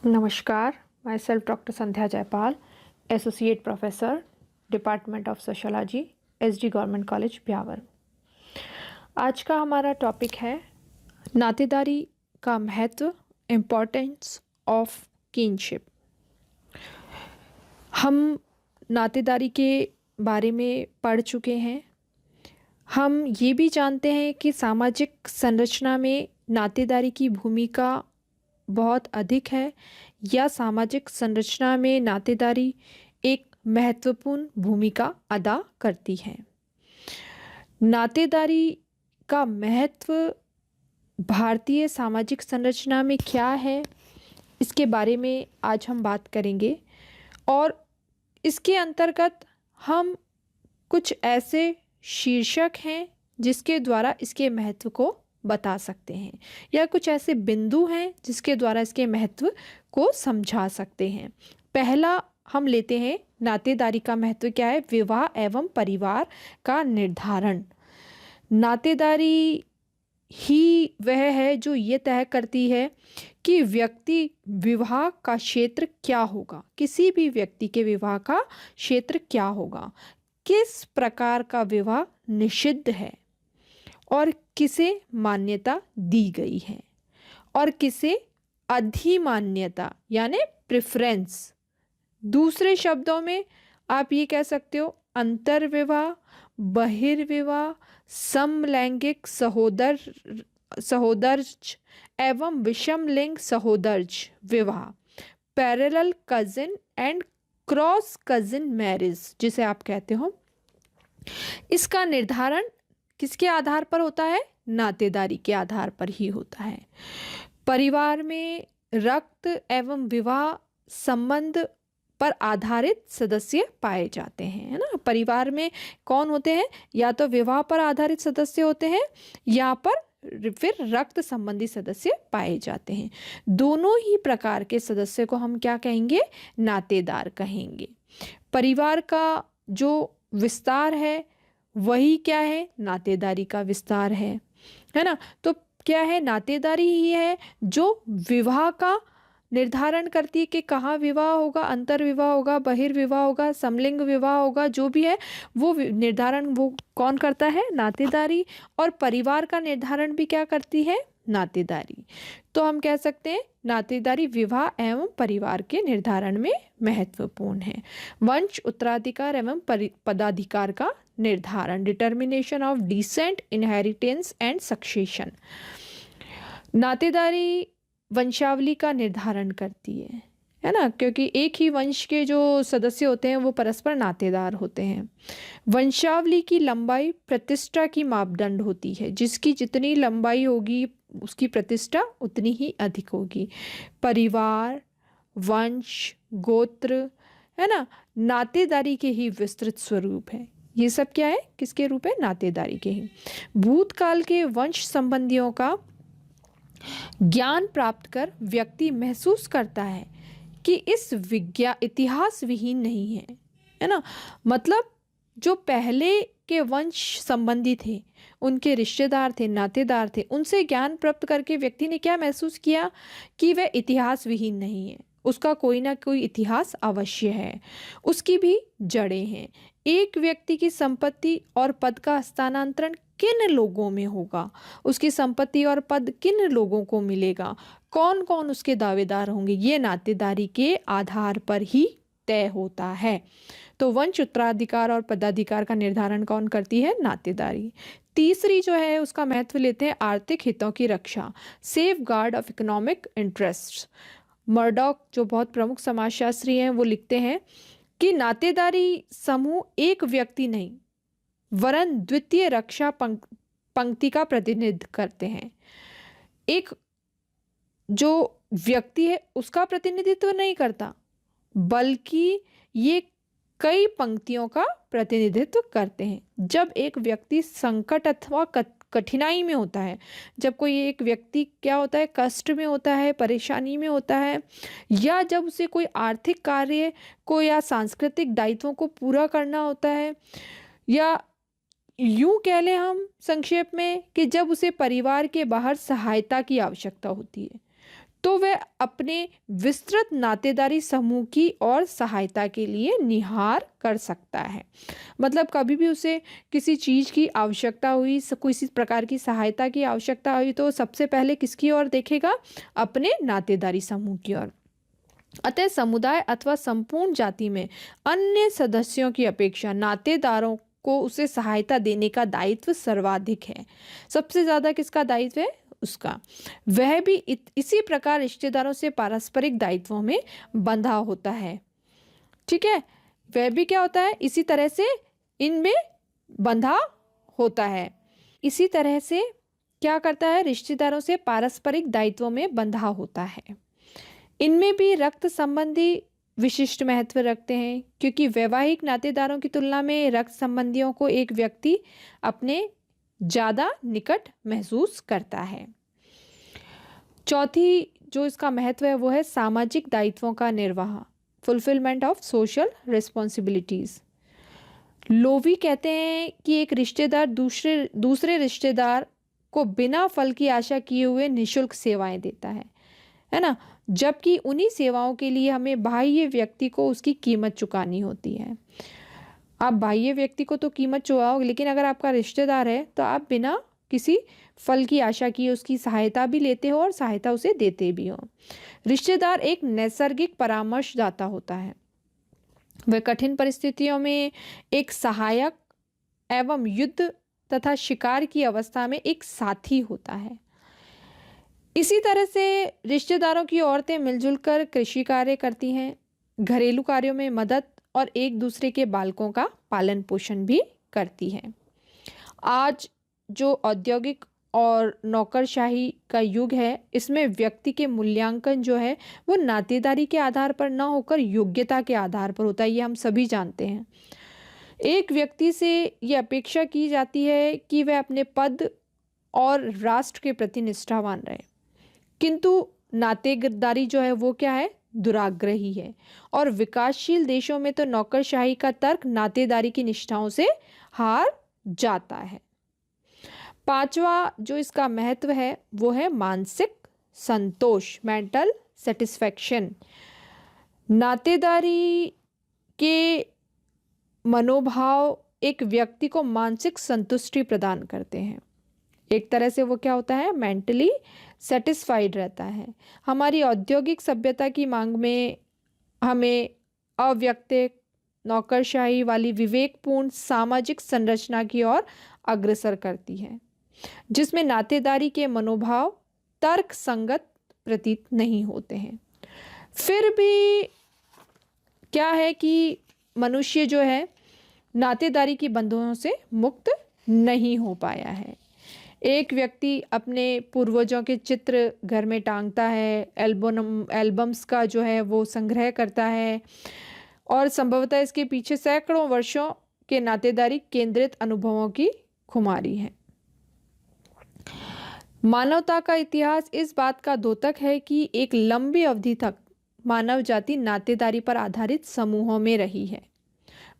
नमस्कार, my self doctor Sandhya Jaipal, associate professor, department of sociology, SD government college Beawar. आज का हमारा टॉपिक है नातेदारी का महत्व, इम्पोर्टेंस ऑफ किनशिप। हम नातेदारी के बारे में पढ़ चुके हैं। हम ये भी जानते हैं कि सामाजिक संरचना में नातेदारी की भूमिका बहुत अधिक है या सामाजिक संरचना में नातेदारी एक महत्वपूर्ण भूमिका अदा करती है। नातेदारी का महत्व भारतीय सामाजिक संरचना में क्या है, इसके बारे में आज हम बात करेंगे और इसके अंतर्गत हम कुछ ऐसे शीर्षक हैं जिसके द्वारा इसके महत्व को बता सकते हैं या कुछ ऐसे बिंदु हैं जिसके द्वारा इसके महत्व को समझा सकते हैं। पहला हम लेते हैं, नातेदारी का महत्व क्या है? विवाह एवं परिवार का निर्धारण। नातेदारी ही वह है जो ये तय करती है कि व्यक्ति विवाह का क्षेत्र क्या होगा, किसी भी व्यक्ति के विवाह का क्षेत्र क्या होगा, किस प्रकार का विवाह निषिद्ध है और किसे मान्यता दी गई है और किसे अधिमान्यता यानी प्रेफरेंस। दूसरे शब्दों में आप ये कह सकते हो अंतर्विवाह, बहिर्विवाह, समलैंगिक सहोदर्ज एवं विषम लिंग सहोदर्ज विवाह, parallel cousin and cross cousin marriage जिसे आप कहते हो। इसका निर्धारण किसके आधार पर होता है? नातेदारी के आधार पर ही होता है। परिवार में रक्त एवं विवाह संबंध पर आधारित सदस्य पाए जाते हैं, है ना। परिवार में कौन होते हैं? या तो विवाह पर आधारित सदस्य होते हैं या फिर रक्त संबंधी सदस्य पाए जाते हैं। दोनों ही प्रकार के सदस्य को हम क्या कहेंगे? नातेदार कहेंगे। परिवार का जो विस्तार है वही क्या है? नातेदारी का विस्तार है ना। तो क्या है? नातेदारी ही है जो विवाह का निर्धारण करती है कि कहाँ विवाह होगा, अंतर्विवाह होगा, बहिर्विवाह होगा, समलिंग विवाह होगा, जो भी है वो निर्धारण वो कौन करता है? नातेदारी। और परिवार का निर्धारण भी क्या करती है? नातेदारी। तो हम कह सकते हैं नातेदारी विवाह एवं परिवार के निर्धारण में महत्वपूर्ण है। वंश, उत्तराधिकार एवं पदाधिकार का निर्धारण, determination of descent, inheritance and succession. नातेदारी वंशावली का निर्धारण करती है ना, क्योंकि एक ही वंश के जो सदस्य होते हैं वो परस्पर नातेदार होते हैं। वंशावली की लंबाई प्रतिष्ठा की मापदंड होती है, जिसकी जितनी लंबाई होगी उसकी प्रतिष्ठा उतनी ही अधिक होगी। परिवार, वंश, गोत्र, है ना, नातेदारी के ही विस्तृत स्वरूप है। ये सब क्या है? किसके रूप है? नातेदारी के ही। भूतकाल के वंश संबंधियों का ज्ञान प्राप्त कर व्यक्ति महसूस करता है कि इस इतिहास विहीन नहीं है ना। मतलब जो पहले के वंश संबंधी थे, उनके रिश्तेदार थे, नातेदार थे, उनसे ज्ञान प्राप्त करके व्यक्ति ने क्या महसूस किया कि वह इतिहास विहीन नहीं है, उसका कोई ना कोई इतिहास अवश्य है, उसकी भी जड़ें हैं। एक व्यक्ति की संपत्ति और पद का हस्तांतरण किन लोगों में होगा, उसकी संपत्ति और पद किन लोगों को मिलेगा, कौन कौन उसके दावेदार होंगे, ये नातेदारी के आधार पर ही तय होता है। तो वंश, उत्तराधिकार और पदाधिकार का निर्धारण कौन करती है? नातेदारी। तीसरी जो है उसका महत्व लेते हैं आर्थिक हितों की रक्षा, safeguard of economic interest. Murdock जो बहुत प्रमुख समाजशास्त्री हैं वो लिखते हैं कि नातेदारी समूह एक व्यक्ति नहीं वरन द्वितीय रक्षा पंक्ति का प्रतिनिधित्व करते हैं। एक जो व्यक्ति है उसका प्रतिनिधित्व नहीं करता, बल्कि ये कई पंक्तियों का प्रतिनिधित्व करते हैं। जब एक व्यक्ति संकट अथवा कठिनाई में होता है, जब कोई एक व्यक्ति क्या होता है? कष्ट में होता है, परेशानी में होता है, या जब उसे कोई आर्थिक कार्य को या सांस्कृतिक दायित्वों को पूरा करना होता है, या यूं कह लें हम संक्षेप में कि जब उसे परिवार के बाहर सहायता की आवश्यकता होती है, तो वह अपने विस्तृत नातेदारी समूह की और सहायता के लिए निहार कर सकता है। मतलब कभी भी उसे किसी चीज़ की आवश्यकता हुई, किसी प्रकार की सहायता की आवश्यकता हुई, तो सबसे पहले किसकी ओर देखेगा? अपने नातेदारी समूह की ओर। अतः समुदाय अथवा संपूर्ण जाति में अन्य सदस्यों की अपेक्षा नातेदारों को उसे सहायता देने का दायित्व सर्वाधिक है। सबसे ज़्यादा किसका दायित्व है? उसका। वह भी इसी प्रकार रिश्तेदारों से पारस्परिक दायित्वों में बंधा होता है। ठीक है, वह भी क्या होता है? इसी तरह से इनमें बंधा होता है। इसी तरह से क्या करता है? रिश्तेदारों से पारस्परिक दायित्वों में बंधा होता है। इनमें भी रक्त संबंधी विशिष्ट महत्व रखते हैं, क्योंकि वैवाहिक नातेदारों की तुलना में रक्त संबंधियों को एक व्यक्ति अपने ज़्यादा निकट महसूस करता है। चौथी जो इसका महत्व है वो है सामाजिक दायित्वों का निर्वाह, fulfilment of social responsibilities. Loewi कहते हैं कि एक रिश्तेदार दूसरे रिश्तेदार को बिना फल की आशा किए हुए निःशुल्क सेवाएं देता है ना, जबकि उन्हीं सेवाओं के लिए हमें बाह्य व्यक्ति को उसकी कीमत चुकानी होती है। आप बाह्य व्यक्ति को तो कीमत चुकाओगे, लेकिन अगर आपका रिश्तेदार है तो आप बिना किसी फल की आशा किए उसकी सहायता भी लेते हो और सहायता उसे देते भी हो। रिश्तेदार एक नैसर्गिक परामर्शदाता होता है। वह कठिन परिस्थितियों में एक सहायक एवं युद्ध तथा शिकार की अवस्था में एक साथी होता है। इसी तरह से रिश्तेदारों की औरतें मिलजुल कर कृषि कार्य करती हैं, घरेलू कार्यों में मदद और एक दूसरे के बालकों का पालन पोषण भी करती हैं। आज जो औद्योगिक और नौकरशाही का युग है, इसमें व्यक्ति के मूल्यांकन जो है वो नातेदारी के आधार पर ना होकर योग्यता के आधार पर होता है। ये हम सभी जानते हैं। एक व्यक्ति से ये अपेक्षा की जाती है कि वह अपने पद और राष्ट्र के प्रति निष्ठावान रहे, किंतु नातेदारी जो है वो क्या है? दुराग्रही है। और विकासशील देशों में तो नौकरशाही का तर्क नातेदारी की निष्ठाओं से हार जाता है। पांचवा जो इसका महत्व है वो है मानसिक संतोष, मेंटल सेटिस्फैक्शन। नातेदारी के मनोभाव एक व्यक्ति को मानसिक संतुष्टि प्रदान करते हैं। एक तरह से वो क्या होता है? मेंटली सेटिस्फाइड रहता है। हमारी औद्योगिक सभ्यता की मांग में हमें अव्यक्तिक नौकरशाही वाली विवेकपूर्ण सामाजिक संरचना की ओर अग्रसर करती है, जिसमें नातेदारी के मनोभाव तर्क संगत प्रतीत नहीं होते हैं। फिर भी क्या है कि मनुष्य जो है नातेदारी की बंधनों से मुक्त नहीं हो पाया है। एक व्यक्ति अपने पूर्वजों के चित्र घर में टांगता है, एल्बम्स का जो है वो संग्रह करता है, और संभवतः इसके पीछे सैकड़ों वर्षों के नातेदारी केंद्रित अनुभवों की खुमारी है। मानवता का इतिहास इस बात का द्योतक है कि एक लंबी अवधि तक मानव जाति नातेदारी पर आधारित समूहों में रही है।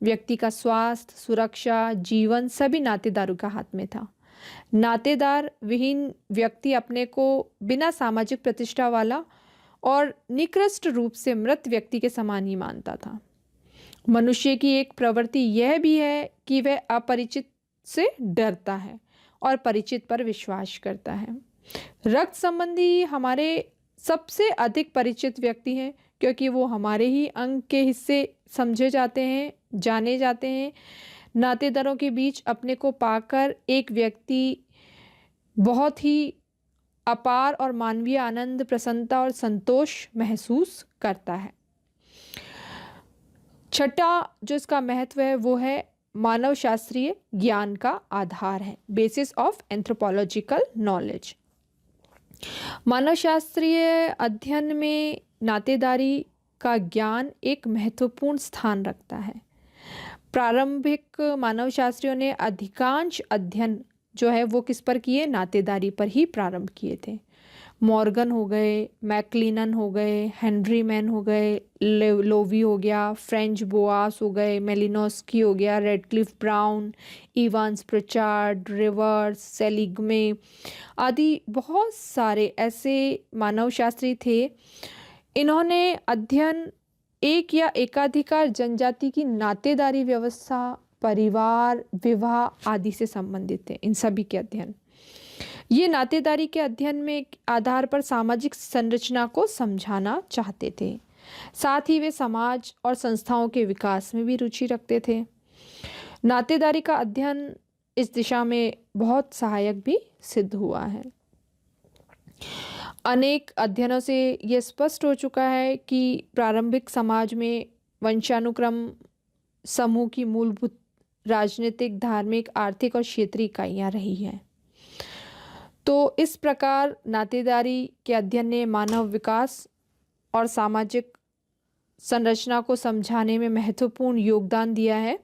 व्यक्ति का स्वास्थ्य, सुरक्षा, जीवन सभी नातेदारों का हाथ में था। नातेदार विहीन व्यक्ति अपने को बिना सामाजिक प्रतिष्ठा वाला और निकृष्ट रूप से मृत व्यक्ति के समान ही मानता था। मनुष्य की एक प्रवृत्ति यह भी है कि वह अपरिचित से डरता है और परिचित पर विश्वास करता है। रक्त संबंधी हमारे सबसे अधिक परिचित व्यक्ति हैं, क्योंकि वो हमारे ही अंग के हिस्से समझे जाते हैं, जाने जाते हैं। नातेदारों के बीच अपने को पाकर एक व्यक्ति बहुत ही अपार और मानवीय आनंद, प्रसन्नता और संतोष महसूस करता है। छठा जो इसका महत्व है वो है मानव शास्त्रीय ज्ञान का आधार है, बेसिस ऑफ एंथ्रोपोलॉजिकल नॉलेज। मानव शास्त्रीय अध्ययन में नातेदारी का ज्ञान एक महत्वपूर्ण स्थान रखता है। प्रारंभिक मानव शास्त्रियों ने अधिकांश अध्ययन जो है वो किस पर किए? नातेदारी पर ही प्रारंभ किए थे। मॉर्गन हो गए, मैक्लिनन हो गए, हेनरी मैन हो गए, लोवी हो गया, फ्रेंच बोआस हो गए, मेलिनोस्की हो गया, रेडक्लिफ ब्राउन, इवांस प्रचार्ड, रिवर्स, सेलिग्मे आदि बहुत सारे ऐसे मानवशास्त्री थे। इन्होंने अध्ययन एक या एकाधिकार जनजाति की नातेदारी व्यवस्था, परिवार, विवाह आदि से संबंधित थे। इन सभी के अध्ययन, ये नातेदारी के अध्ययन में आधार पर सामाजिक संरचना को समझाना चाहते थे। साथ ही वे समाज और संस्थाओं के विकास में भी रुचि रखते थे। नातेदारी का अध्ययन इस दिशा में बहुत सहायक भी सिद्ध हुआ है। अनेक अध्ययनों से यह स्पष्ट हो चुका है कि प्रारंभिक समाज में वंशानुक्रम समूह की मूलभूत राजनीतिक, धार्मिक, आर्थिक और क्षेत्रीय इकाइयाँ रही हैं। तो इस प्रकार नातेदारी के अध्ययन ने मानव विकास और सामाजिक संरचना को समझाने में महत्वपूर्ण योगदान दिया है।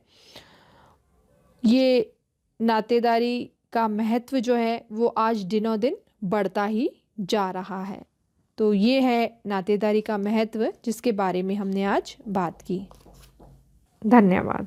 ये नातेदारी का महत्व जो है वो आज दिनों दिन बढ़ता ही जा रहा है। तो ये है नातेदारी का महत्व जिसके बारे में हमने आज बात की। धन्यवाद।